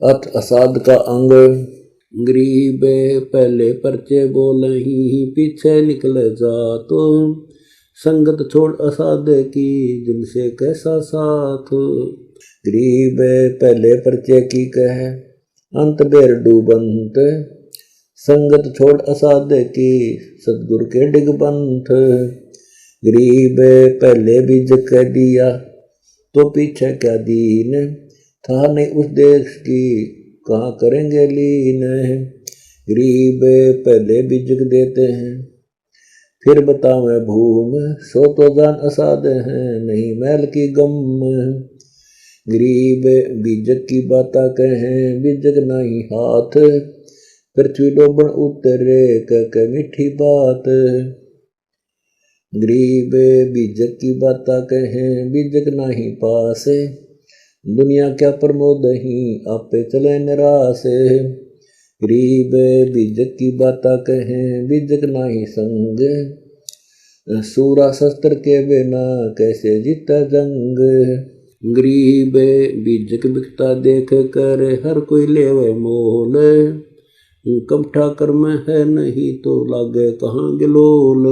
अथ असाध का अंग। गरीब पहले परचे बोलही पीछे निकल जा तो संगत छोड़ असाध की जिनसे कैसा साथ। गरीब पहले परचे की कह अंत बेर डूबंत संगत छोड़ असाध की सतगुरु के डिगबंथ। गरीब पहले बीज कह दिया तो पीछे क्या दीन था नहीं उस देश की कहाँ करेंगे लीन। गरीब पहले बीजक देते हैं फिर बतावे भूम सो तो जान असाध है नहीं मैल की गम। गरीब बीजक की बाता कहें बीजक नहीं हाथ पृथ्वी डोबन उतरे कह मीठी बात। गरीब बीजक की बाता कहें बीजक नहीं पास दुनिया क्या प्रमोद ही आपे चले निराश। गरीब बीजक की बाता कहें बीजक नाही संग सूरा शस्त्र के बिना कैसे जीता जंग। गरीब बीजक बिकता देख कर हर कोई लेवे मोल कमठा कर्म है नहीं तो लागे कहाँ गिलोल।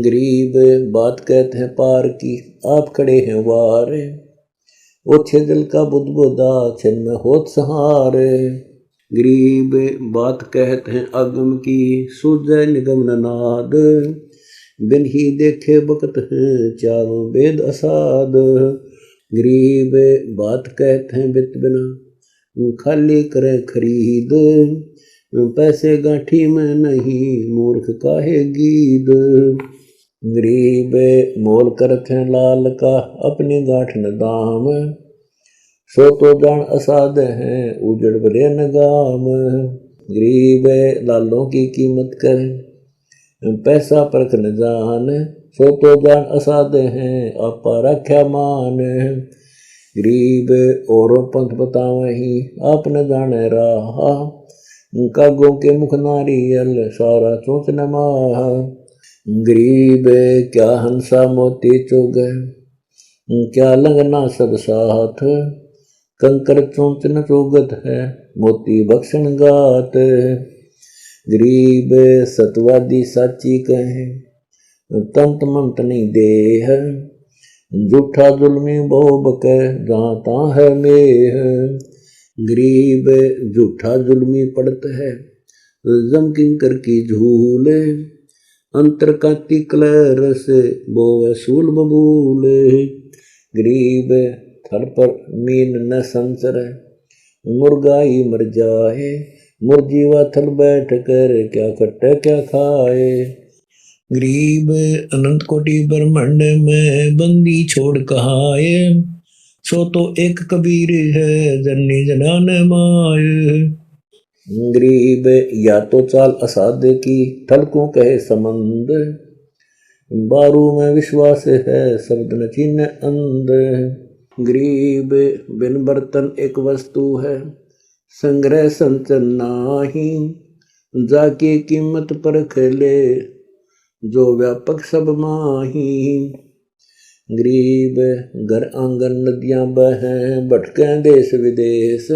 गरीब बात कहते हैं पार की आप खड़े हैं वार ओछे दिल का बुदबुदा छिन में होत सहार। गरीब बात कहते हैं अगम की सूझे निगम नाद बिन ही देखे बकत है चारों वेद असाद। गरीब बात कहते हैं बित बिना खाली करे खरीद पैसे गांठी में नहीं मूर्ख काहे गीद। गरीब मोल करते हैं लाल का अपनी गांठ न दाम सो तो जान असाध है उजड़ बरे न गाम। गरीब लालों की कीमत कर पैसा परख न जान सो तो जान असाध है आपा रख्या मान। गरीब औरों पंथ बतावे ही आप न जाने राह कागों के मुख नारियल सारा चोच न माह। गरीब क्या हंसा मोती चुग क्या लंगना सब साथ कंकर चोंच न चुगत है मोती बख्शन गात। गरीब सतवादी साची कहे तंत मंत नहीं देह झूठा जुल्मी बोब के जाता है मेह। गरीब झूठा जुल्मी पड़त है जम किंकर की झूल अंतर काती कलरस बो वसूल बबूल। गरीब थल पर मीन न संसर मुर्गाई मर जाए मुर्जीवा थल बैठ कर क्या कटे क्या खाए। गरीब अनंत कोटि ब्रह्मांड में बंदी छोड़ कहाए सो तो एक कबीर है जन्नी जनान माए। गरीब या तो चाल असाध की थल को कहे संबंध बारू में विश्वास है शब्द न चिन्ह अंध। गरीब बिन बर्तन एक वस्तु है संग्रह संचन नाही जाके कीमत परख ले जो व्यापक सब माही। गरीब घर आंगन नदियां बहें भटके देश विदेश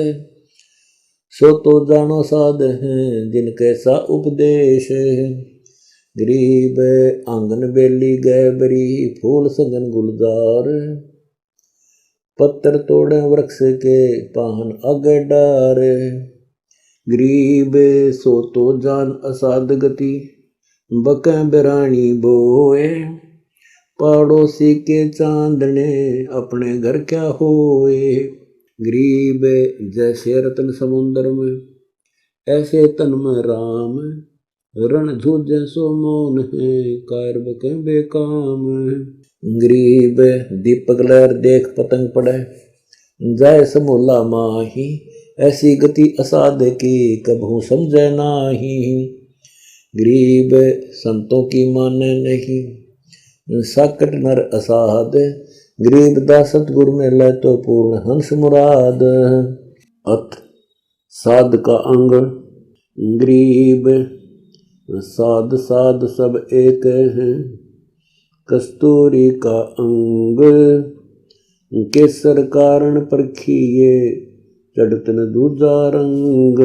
सो तो जानो साध हैं जिनके सा उपदेश। गरीब आंगन बेली गए बरी फूल संगन गुलजार पत्थर तोड़े वृक्ष के पाहन अगे डार। गरीब सो तो जान असाध गति बके बिरानी बोए पड़ोसी के चांदने अपने घर क्या होए। गरीब जैसे रतन समुद्र में ऐसे तन में राम रण झूझे सो मौन है कार बके बेकाम। गरीब दीपक लहर देख पतंग पड़े जाए समूला माही ऐसी गति असाध की कभू समझे नाही। गरीब संतों की माने नहीं साकट नर असाध गरीब दासत गुरु में ले तो पूर्ण हंस मुराद। अथ साध का अंग। गरीब साध साध सब एक है कस्तूरी का अंग केसर कारण परखिए चढ़त न दूजा रंग।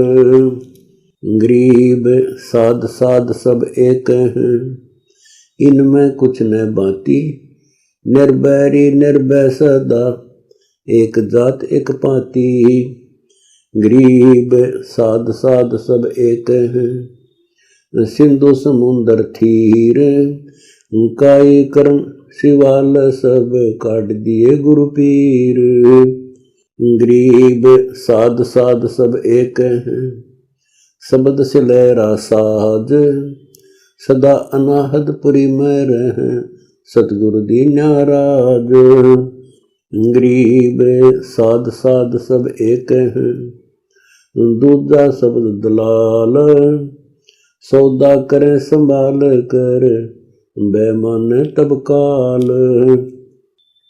गरीब साध साध सब एक हैं, इनमें कुछ न बाती। निर्बैरी निर्भय सदा, एक जात एक पाती। गरीब साध साध सब एक हैं, सिंधु समुंदर थीर। काई कर्म शिवाल सब काट दिए गुरु पीर। गरीब साध साध सब एक हैं, शब्द से लहरा साज। सदा अनाहद पुरी में रह, सतगुरु दीन्या राज। गरीब साध साध सब एक हैं, दूजा शब्द दलाल। सौदा करें संभाल कर, बेमान तब काल।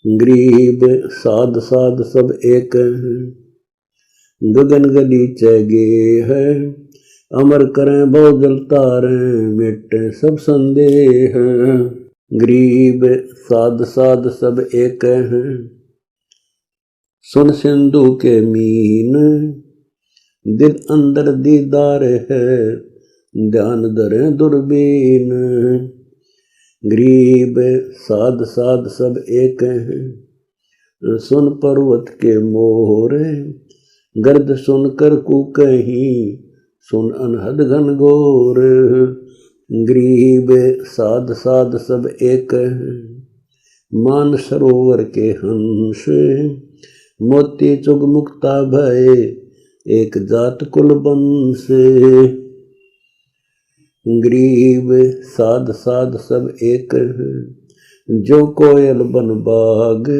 गरीब साध साध सब एक हैं, गगन गलीचे गे है। अमर करें बहु जल तारें, मिटे सब संदेह। गरीब साध साध सब एक हैं, सुन सिंधु के मीन। दिल अंदर दीदार है, ध्यान धरे दूरबीन। गरीब साध साध सब एक हैं, सुन पर्वत के मोर। गर्द सुनकर कूकहीं, सुन अनहद घनघोर। गरीब साध साध सब एक हैं, मान सरोवर के हंस। मोती चुग मुक्ता भय, एक जात कुल बंस। गरीब साध साध सब एक हैं, जो कोयल बन बाग।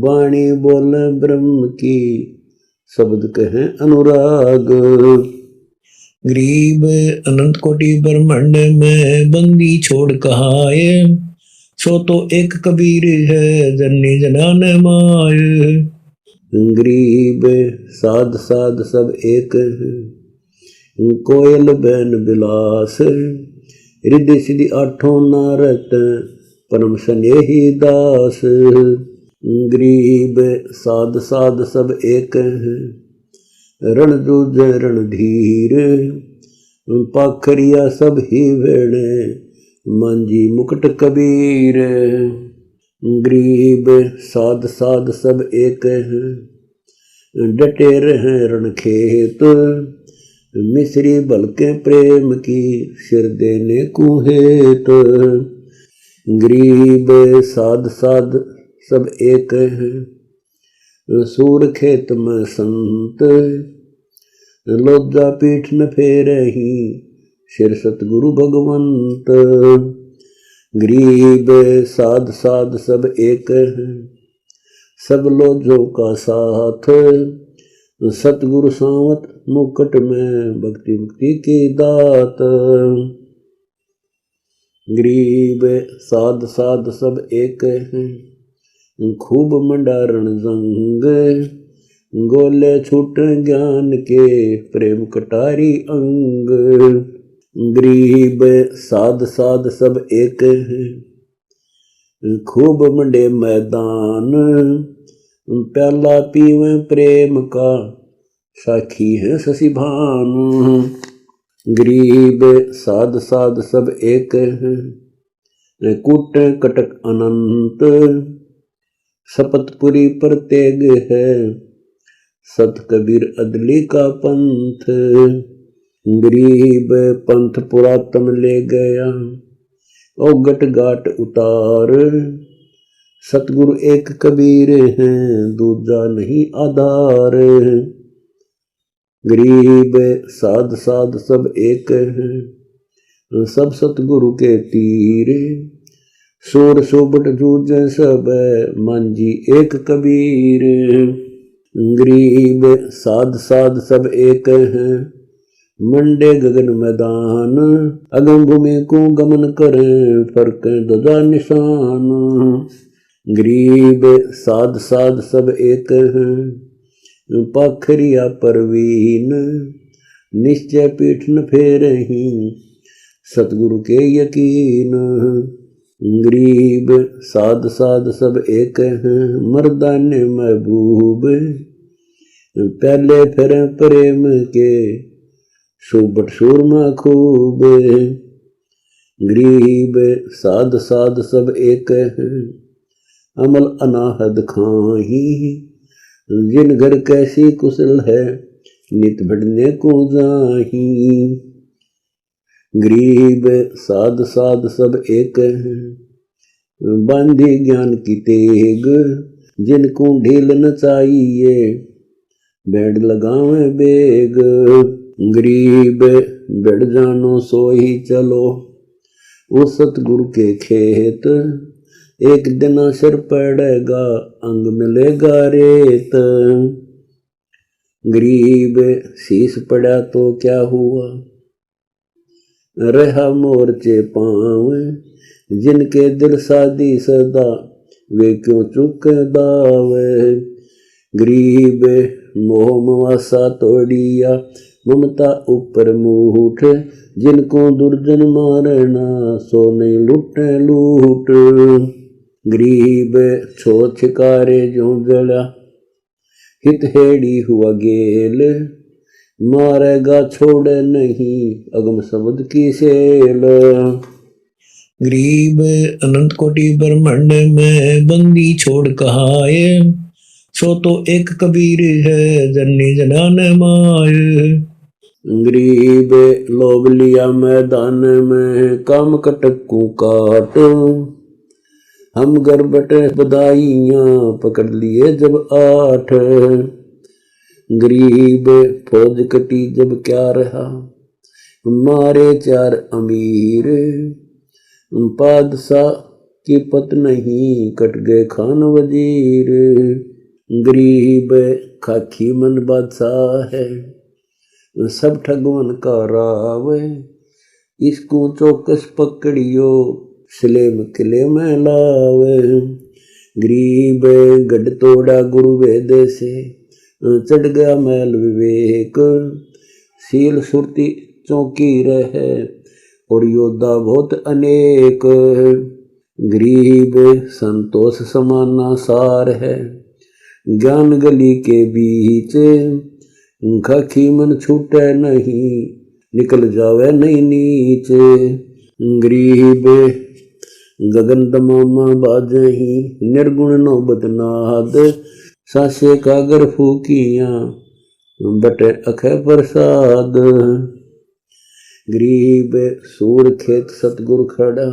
वाणी बोले ब्रह्म की, शब्द कहें अनुराग। गरीब अनंत कोटि ब्रह्मांड में बंदी छोड़ कहाए। सो तो एक कबीर है, जननी जनान माय। गरीब साध साध सब एक हैं, कोयल बैन बिलास। रिद्धि सिद्धि आठों नारत, परम स्नेही दास। गरीब साध साध सब एक हैं, रण जूझे रणधीर। पाखरिया सब ही वेणे, मांझी मुकुट कबीर। गरीब साध साध सब एक हैं, डटे रहे रणखेत। मिश्री बलके प्रेम की, सिर देने कुहेत। गरीब साध साध सब एक हैं, सूर खेत में संत। लोजा पीठ न फेरही, सिर सतगुरु भगवंत। गरीब साध साध सब एक हैं, सब लोजों का साथ। सतगुरु सावत मुकुट में, भक्ति मुक्ति की दात। गरीब साध साध सब एक हैं, खूब मंडारण जंग। गोले छूट ज्ञान के, प्रेम कटारी अंग। गरीब साध साध सब एक हैं, खूब मंडे मैदान। प्याला पीवे प्रेम का, साखी है शशि भान। गरीब साध साध सब एक हैं, कूट कटक अनंत। शपथपुरी पर तेग है, सत कबीर अदली का पंथ। गरीब पंथ पुरातन ले गया, औगट घाट उतार। सतगुरु एक कबीर हैं, दूजा नहीं आधार। गरीब साध साध सब एक हैं, सब सतगुरु के तीर। शोर शोबट जूझे सब, मांझी एक कबीर। गरीब साध साध सब एक हैं, मंडे गगन मैदान। अगम भूमि को गमन करें, फर्क ध्वजा निशान। गरीब साध साध सब एक हैं, पाखरिया परवीन। निश्चय पीठ न फेरहीं, सतगुरु के यकीन। गरीब साध साध सब एक हैं, मर्दाने महबूब। पहले फिर प्रेम के सुबट सूरमा खूब। गरीब साध साध सब एक है, अमल अनाहद खाही। जिन घर कैसी कुशल है, नित बढ़ने को जाही। गरीब साध साध सब एक है, बांधी ज्ञान की तेग। जिनको ढील न चाहिए, बैठ लगावे बेग। गरीब बैठ जानो सो ही चलो, वो सतगुरु के खेत। एक दिन असर पड़ेगा, अंग मिलेगा रेत। गरीब शीश पड़ा तो क्या हुआ, रहा मोर्चे पाँव। जिनके दिल सादी सदा, वे क्यों चुक दावे। गरीब मोह मवासा तोड़िया, ममता ऊपर मुठ। जिनको दुर्जन मारना, सो नहीं लुटे लूट। गरीब छो छिकारे जो जला, हित हेड़ी हुआ गेल। मारेगा छोड़े नहीं, अगम शब्द की सेल। गरीब अनंत कोटि ब्रह्मांड में बंदी छोड़ कहाए। सो तो एक कबीर है, जन्नी जनान माए। गरीब लोभ लिया मैदान में, काम कटकू काट। हम घर बटे बधाइयाँ, पकड़ लिए जब 8। गरीब फौज कटी जब क्या रहा, मारे 4 अमीर। बादशाह की पत नहीं, कट गए खान वजीर। गरीब खाकी मन बादशाह है, सब ठगवन का राव। इसको चौकस पकड़ियो, सलेम किले में लावे। गरीब गढ़ तोड़ा गुरु वेद से, चढ़ गया मैल विवेक। सील सुरती चौकी रहे, और योद्धा बहुत अनेक। गरीब संतोष समाना सार है, ज्ञान गली के बीच। खाकी मन छूटे नहीं, निकल जावे नहीं नीच। गरीब गगन दमामा बाजही, निर्गुण नौबत नाद। सासे कागर फूकियाँ, बटे अखे प्रसाद। गरीब सूर खेत सतगुरु खड़ा,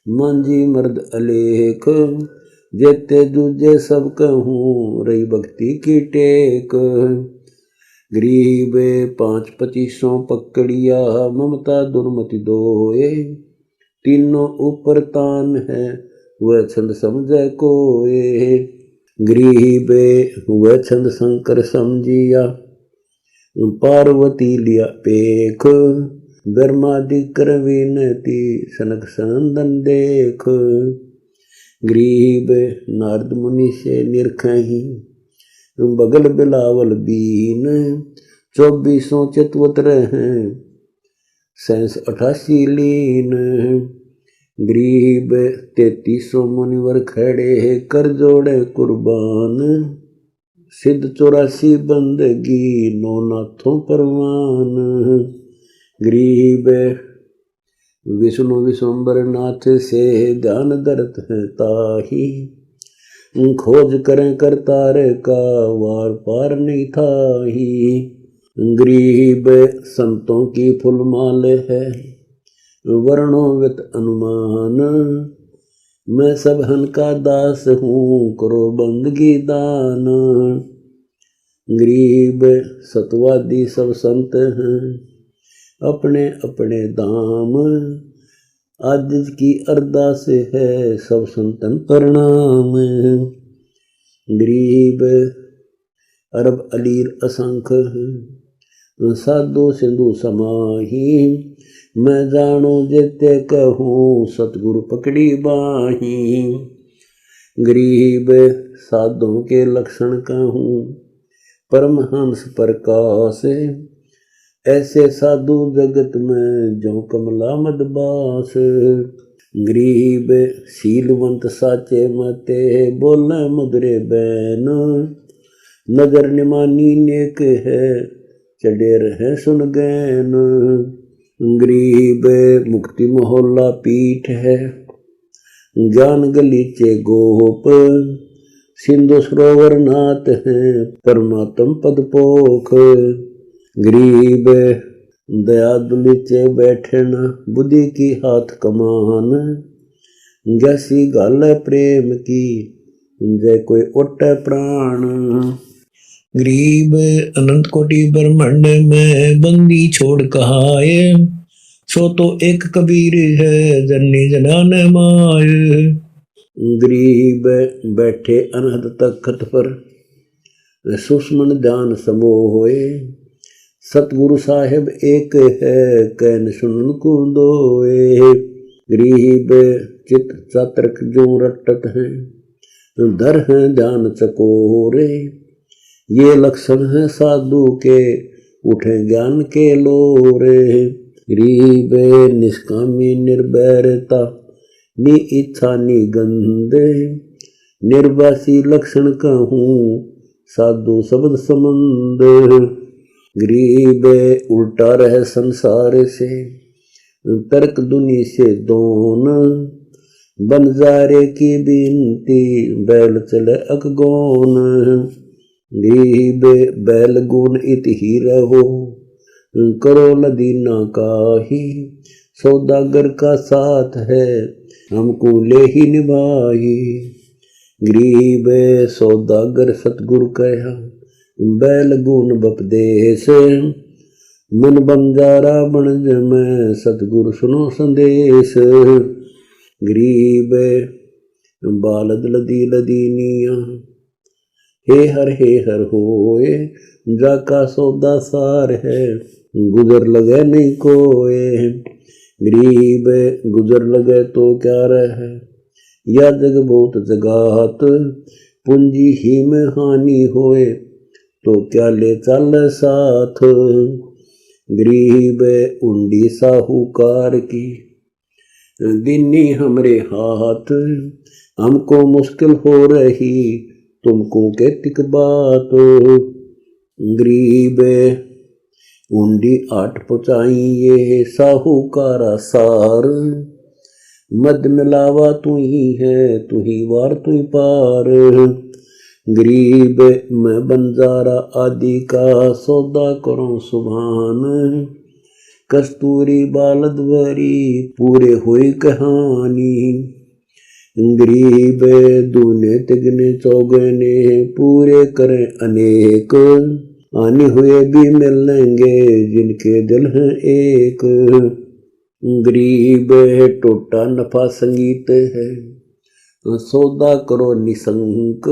मांझी मर्द अलेख। जेते दूजे सब कहूँ, रही भक्ति की टेक। गरीब 5-25 पकड़िया, ममता दुर्मति दोए। तीनों ऊपर तान है, वह छंद समझे कोए। गरीब वह छंद शंकर समझिया, पार्वती लिया पेख। ब्रह्मादि कर विनती, सनक सनंदन देख। गरीब नारद मुनि से निरखही, बगल बिलावल बीन। 24 चितवत रहे, 88 लीन। गरीब 33 मुनिवर खड़े, कर जोड़े कुर्बान। सिद्ध 84 बंदगी, 9 नाथों परवान। गरीब विष्णु विश्वम्बर नाथ से, ध्यान धरत है ताही। खोज करें करतार का, वार पार नहीं थाही। गरीब संतों की फुलमाल है, वर्णोवित अनुमान। मैं सब हन का दास हूँ, करो बंदगी दान। गरीब सतवादी सब संत हैं, अपने अपने दाम। आज की अरदास है, सब संतन प्रणाम। गरीब अरब अलीर असंख्य है, साधु सिंधु समाही। मैं जानो जेते कहूँ, सतगुरु पकड़ी बाही। गरीब साधुओं के लक्षण कहूँ, परमहंस प्रकाश। ऐसे साधु जगत में, जो कमला मदबास। गरीब शीलवंत साचे मते, बोले मधुरे बैन। नजर निमानी नेक है, चढ़े रहे सुन गैन। गरीब मुक्ति मोहल्ला पीठ है, ज्ञान गलीचे गोप। सिंधु सरोवर नाथ है, परमात्म पद पोख। गरीब दया दुलीचे बैठन, बुद्धि की हाथ कमान। जैसी गल है प्रेम की, जय कोई ओटे प्राण। गरीब अनंत कोटि ब्रह्मांड में बंदी छोड़ कहाए, सो तो एक कबीर है जन्नी जनान माय। गरीब बैठे अनहद तख्त पर, सुषमन ध्यान समोह होए। सतगुरु साहेब एक है, कैन सुनन को दोए। गरीब चित चातरक जो रटत है, धर है ध्यान चकोरे। ये लक्षण है साधु के, उठे ज्ञान के लोरे। गरीब निष्कामी निर्भयता, नि इच्छा नि गंदे। निर्वासी लक्षण कहूँ, साधु शब्द संबंध। गरीब उल्टा रहे संसार से, तर्क दुनि से दोन। बंजारे की बिनती, बैल चले अकगोन। गरीब बैल गुण इत ही रहो, करो नदी ना काही। सौदागर का साथ है, हमको ले ही निभाई। गरीब सौदागर सतगुरु कहा, बैल गुण बपदेश। मन बंजारा बन जमै, सतगुरु सुनो संदेश। गरीब बालद लदी लदीनिया, हे हर होए। जाका सौदा सार है, गुजर लगे नहीं कोए। गरीब गुजर लगे तो क्या रहे, या जग बहुत जगात। पूंजी ही में हानि होए, तो क्या ले चल साथ। गरीब उंडी साहूकार की, दिन्नी हमरे हाथ। हमको मुश्किल हो रही, तुमको के तिक बात। गरीब उंडी आठ पहुँचाई, ये साहूकारा सार। मद मिलावा तू ही है, तू ही वार तू ही पार। गरीब मैं बंजारा आदि का, सौदा करो सुभान। कस्तूरी बालद वरी, पूरे हुई कहानी। गरीब दूने तिगने चौगने, पूरे करें अनेक। आने हुए भी मिलेंगे, जिनके दिल हैं एक। गरीब टोटा नफा संगीत है, सौदा करो निसंक।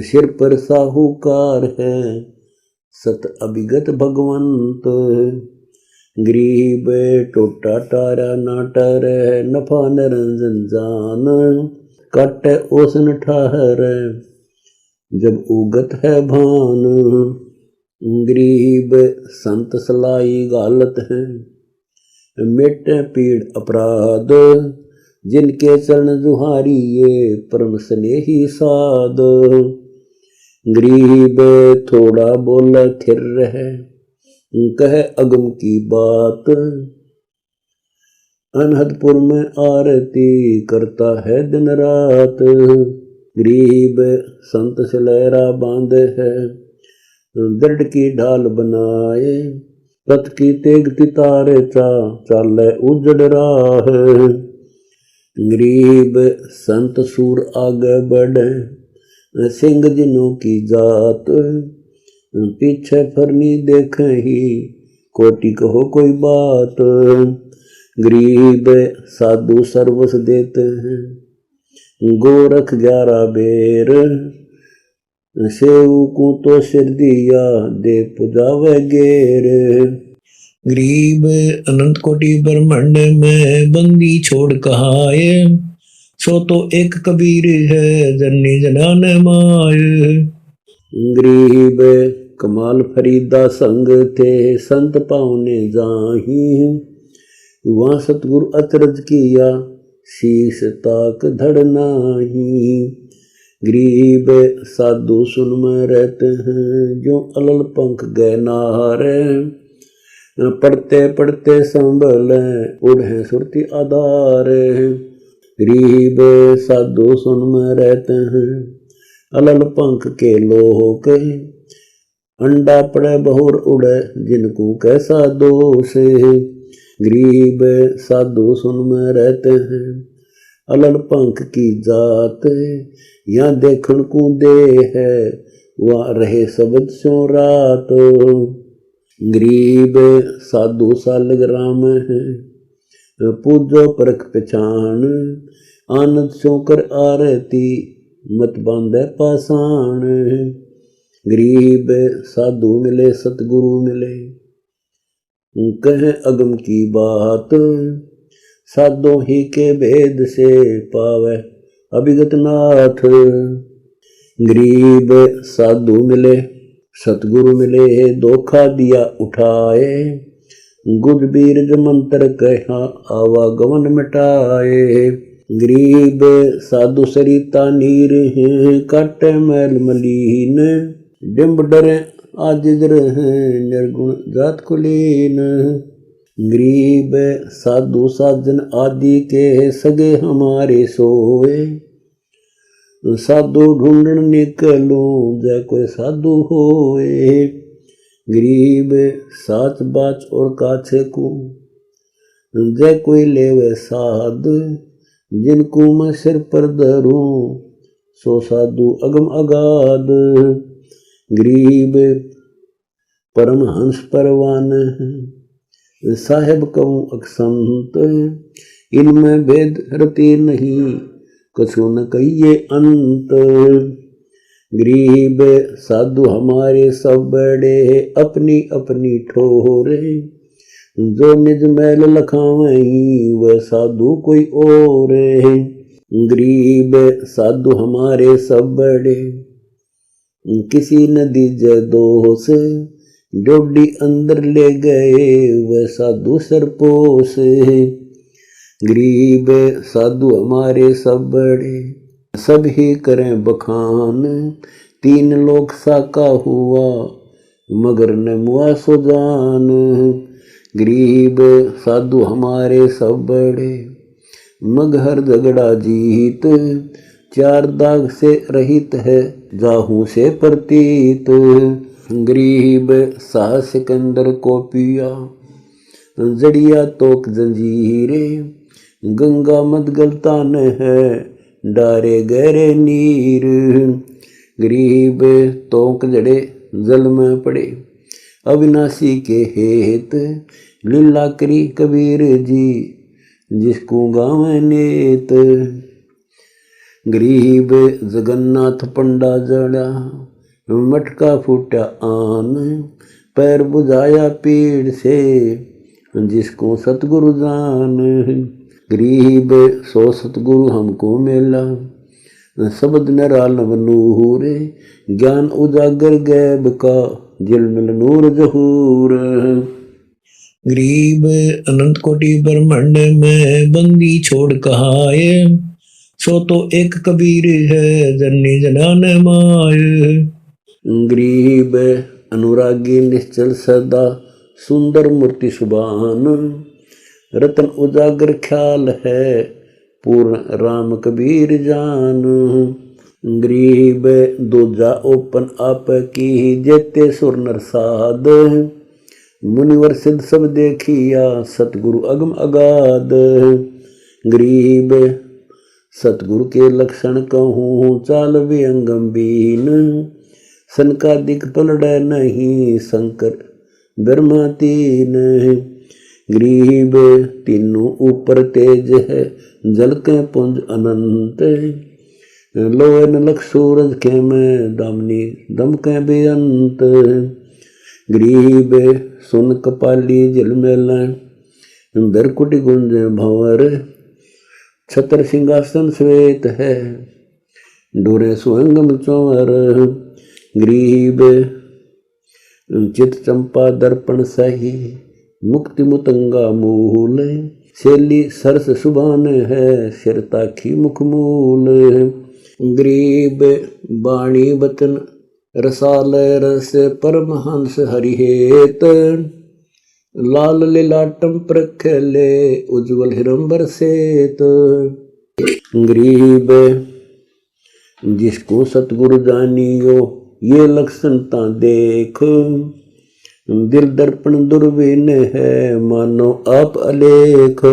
सिर पर साहूकार है, सत अभिगत भगवंत। गरीब टोटा टारा नाटर, नफा निरंजन जान। कट ओसन ठहर, जब उगत है भान। गरीब संत सलाई गालत है, मिट पीड़ अपराध। जिनके चरण जुहारी, ये परम स्नेही साध। गरीब थोड़ा बोला थिर रहे, कह अगम की बात। अनहदपुर में आरती करता है दिन रात। गरीब संत से लहरा बांधे है, दृढ़ की ढाल बनाए। तत् की तेग तितारे चाले उजड़ राह। गरीब संत सूर आगे बढ़े, सिंह जिनों की जात। पीछे फरनी देखे ही, कोटि कहो कोई बात। गरीब साधु सर्वस देते हैं, गोरख 11 बेर। सेव को तो सिर दिया, दे पुजावे गेर। गरीब अनंत कोटि ब्रह्मांड में बंदी छोड़ कहाए, सो तो एक कबीर है जन्नी जनान माय। गरीब कमाल फरीदा संग थे, संत पावने जाही। वहाँ सतगुरु अचरज किया, शीश ताक धड़ नाही। गरीब साधु सुन में रहते हैं, जो अलल पंख गए नारे, पढ़ते पढ़ते संभल उड़े सुरती आधार। गरीब साधु सुन में रहते हैं, अलल पंख के लोक, अंडा पड़े बहुर उड़े जिनको कैसा दोष। गरीब साधु सुन में रहते हैं, अलल पंख की जात, यहाँ देखन को दे है वहाँ रहे सबद सो रात। गरीब साधु सालग राम है, पूजो परख पहचान, आनंद सोकर आरती मत बांधे पाषाण। गरीब साधु मिले सतगुरु मिले, कहे अगम की बात, साधु ही के भेद से पावे अभिगत नाथ। गरीब साधु मिले सतगुरु मिले, धोखा दिया उठाए, गुरबीर मंत्र कहा आवागमन मिटाए। गरीब साधु सरिता नीर हैं, काटे मैल मलीन, डिम्ब डरे आजिज रहे निर्गुण जात कुलीन। गरीब साधु साजन आदि के सगे हमारे सोए, साधु ढूंढन निकलूं जय कोई साधु होए। गरीब साच बाच और काछे को जय कोई लेवे साध, जिनको मैं सिर पर धरूं सो साधु अगम अगाध। गरीब परमहंस परवान साहेब कहूँ अकसंत, इनमें भेद रति नहीं कछु न कहिए अंत। गरीब साधु हमारे सब बड़े अपनी अपनी ठोरे, जो निज मैल लखावहीं वह साधु कोई और। गरीब साधु हमारे सब बड़े, किसी नदी जदोस, डोडी अंदर ले गए वह साधु सरपोस। गरीब साधु हमारे सब बड़े, सब ही करें बखान, तीन लोक साका हुआ मगर न मुआ सो जान। गरीब साधु हमारे सब बड़े, मगहर झगड़ा जीत, चार दाग से रहित है जाहू से प्रतीत। गरीब साह सिकंदर को पिया, जड़िया तोक जंजीरे, गंगा मत गलता न है डारे गहरे नीर। गरीब तोक जड़े जल में पड़े, अविनाशी के हेत, लीला करी कबीर जी जिसको गावे नेत। गरीब जगन्नाथ पंडा जड़ा, मटका फूटा आन, पैर बुझाया पीड़ से जिसको सतगुरु जान। गरीब सो सतगुरु हमको मिला, शब्द निरालम नूर, ज्ञान उजागर गैब का जिलमिल नूर जहूर। गरीब अनंत कोटि ब्रह्मांड में बंदी छोड़ कहाए, सो तो एक कबीर है जननी जनान माय। गरीब अनुरागी निश्चल सदा, सुंदर मूर्ति सुबान, रतन उजागर ख्याल है पूर्ण राम कबीर जान। गरीब दूजा ओपन आप की जेते सुर नर साध, मुनिवर सिद्ध सब देखिया सतगुरु अगम अगाध। गरीब सतगुरु के लक्षण कहूँ चाल विअंगम बीन, सनकादिक पलड़ नहीं शंकर ब्रह्मा तीन। गरीब तीनों ऊपर तेज है जल के पुंज अनंत, लोहे न लख सूरज के में दामनी दम के बेअंत। गरीब सुन कपाली जल मेल, दरकुटी गुंज भंवर, छत्र सिंहासन श्वेत है डोरे सुहंगम चौर। गरीब चित चंपा दर्पण सही, मुक्ति मुतंगा मूल, शैली सरस सुभान है सिरता की मुख मूल। गरीब बाणी बचन रसाल रस परमहंस हरिहेत लाल लीलाटम प्रखले उज्ज्वल हिरंबर सेत। गरीब जिसको सतगुरु जानियो ये लक्षण ता देख दिल दर्पण दुर्बिन है मानो आप अलेख।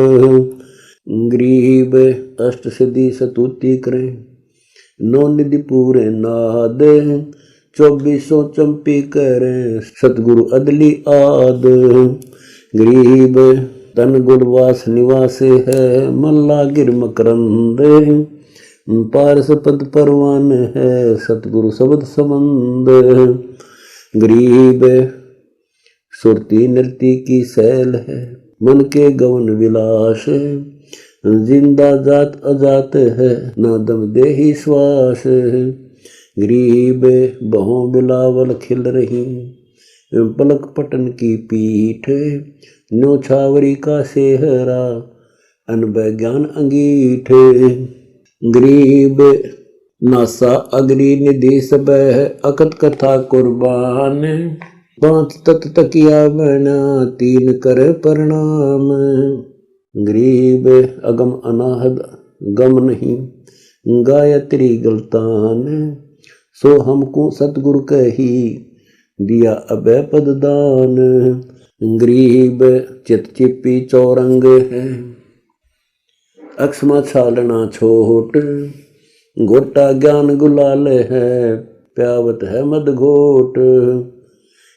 गरीब अष्ट सिद्धि सतुति करें नौ निधि पूरे नाद 2400 चंपी करें सतगुरु अदली आद। गरीब तन गुणवास निवास है मल्ला गिर मकरंद पारस पद परवान है सतगुरु शब्द संबंध। गरीब सुरती नृत्य की सैल है मन के गवन विलास जिंदा जात अजात है ना दम देही श्वास। गरीब बहों बिलावल खिल रही पलक पटन की पीठ नो छावरी का सेहरा अनबय ज्ञान अंगीठ। गरीब नासा अग्नि निधि सब अकत कथा कुर्बान 5 तत तकिया बना 3 कर प्रणाम। गरीब अगम अनाहद गम नहीं गायत्री गलतान सो हमको सतगुरु कही दिया अभय पद दान। गरीब चित चिपी चौरंग है अक्षमा छालना छोट गोटा ज्ञान गुलाल है प्यावत है मद घोट।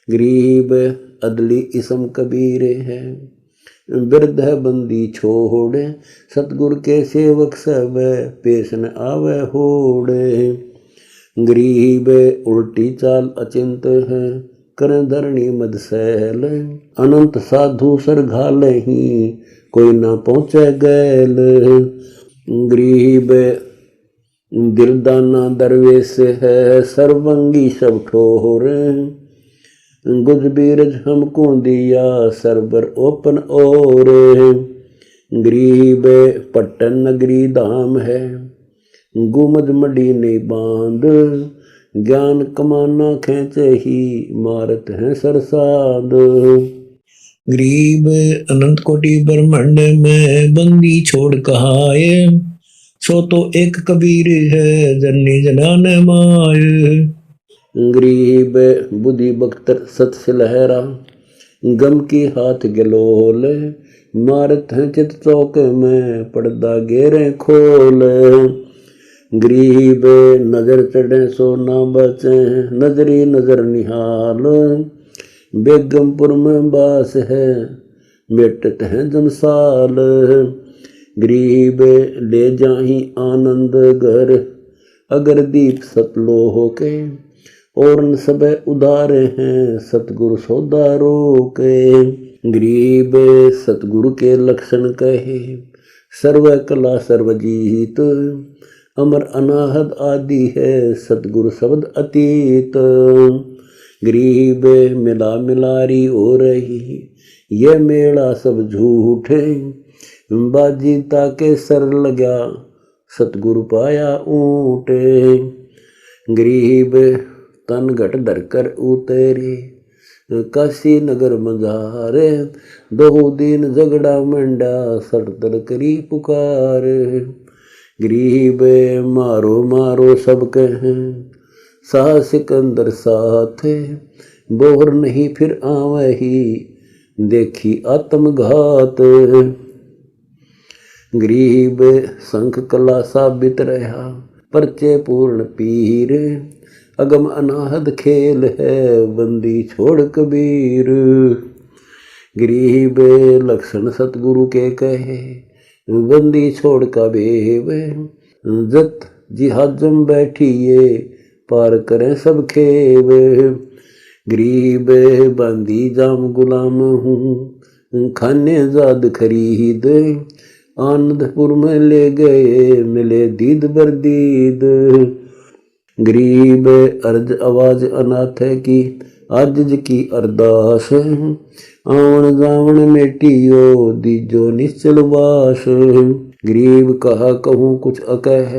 गरीब अदली इसम कबीर है वृद्ध है बंदी छोड़ सतगुरु के सेवक सब पेश न आवे होड़े। गरीब उल्टी चाल अचिंत है कर धरणी मद सैल अनंत साधु सरघाल ही कोई ना पहुँचे गैल। गरीब दिलदाना दरवेश है सर्वंगी सब ठोर गुज बीरज हमको दिया सरबर ओपन और। गरीब पट्टन नगरी धाम है गुमज मडी ने बांध ज्ञान कमाना खेचे ही मारत है सरसाद। गरीब अनंत कोटि ब्रह्मांड में बंदी छोड़ कहाए सो तो एक कबीर है जन्नी जनान माय। गरीब बुद्धि बख्तर सत से लहरा गम की हाथ गलोल मारत है चित चौक में पर्दा गेरे खोल। गरीब नजर चढ़े सो ना बचे नजरी नजर निहाल बेगमपुर में बास है मेटत है जमसाल। गरीब ले जाही आनंद घर अगर दीप सतलो होके और सब उदार हैं सतगुरु सौदारो के। गरीब सतगुरु के लक्षण कहे सर्व कला सर्वजीत अमर अनाहद आदि है सतगुरु शब्द अतीत। गरीब मिला मिलारी हो रही ये मेला सब झूठे बाजी ताके सर लगा सतगुरु पाया ऊँटे। गरीब तन घट धरकर उतरे काशी नगर मझारे 2 दिन झगड़ा मंडा सड़तल करी पुकार। गरीब मारो मारो सब कहें साह सिकंदर साथ बोहर नहीं फिर आवे ही देखी आत्मघात। गरीब संख कला साबित रहा परचे पूर्ण पीर अगम अनाहद खेल है बंदी छोड़ कबीर। गरीब लक्षण सतगुरु के कहे बंदी छोड़ कबीर जत जिहाजम बैठिए पार करें सब खेब। गरीब बंदी जाम गुलाम हूँ खाने जाद खरीद आनंदपुर में ले गए मिले दीद बरदीद। गरीब अर्ज आवाज अनाथ की आजिज की अरदास आवन जावन मेटियो दीजो निश्चल वास। गरीब कहा कहूँ कुछ अकह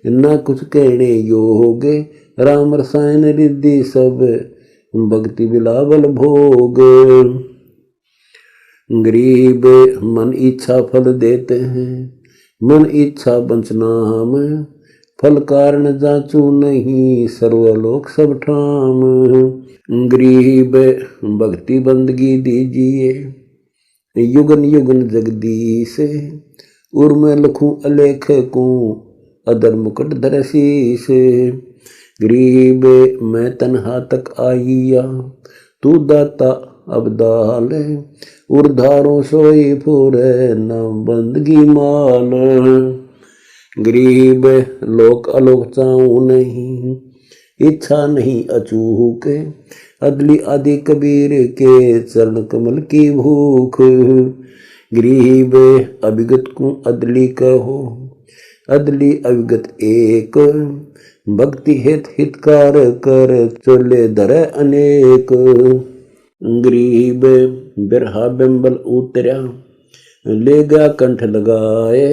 ना कुछ कहने योग, राम रसायन रिद्धि सब, भक्ति बिलावल भोग। गरीब मन इच्छा फल देते हैं, मन इच्छा बंचनाम, फल कारण जाचू नहीं, सर्वलोक सब ठाम। गरीब भक्ति बंदगी दीजिए, युगन युगन जगदीश, उर्म लखूं अलेख को, अदर मुकुट धर शीश। गरीब मैं तन्हा तक आइया, तू दाता अबदाल, उर्धारों सोई फूरे, नाम बंदगी माल। गरीब लोक अलोक चाहूं नहीं, इच्छा नहीं अचूक, अदली आदि कबीर के चरण कमल की भूख। गरीब अभिगत को अदली कहो, अदली अविगत एक, भक्ति हित हितकार कर, चले धर अनेक। गरीब बिरहा बिंबल उतरया, ले गया कंठ लगाए,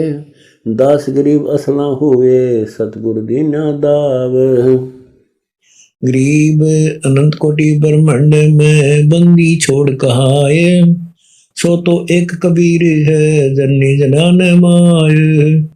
दास गरीब असला हुए, सतगुरु दीना दाव। गरीब अनंत कोटि ब्रह्मांड में बंदी छोड़ कहाए, सो तो एक कबीर है, जननी जनान माय।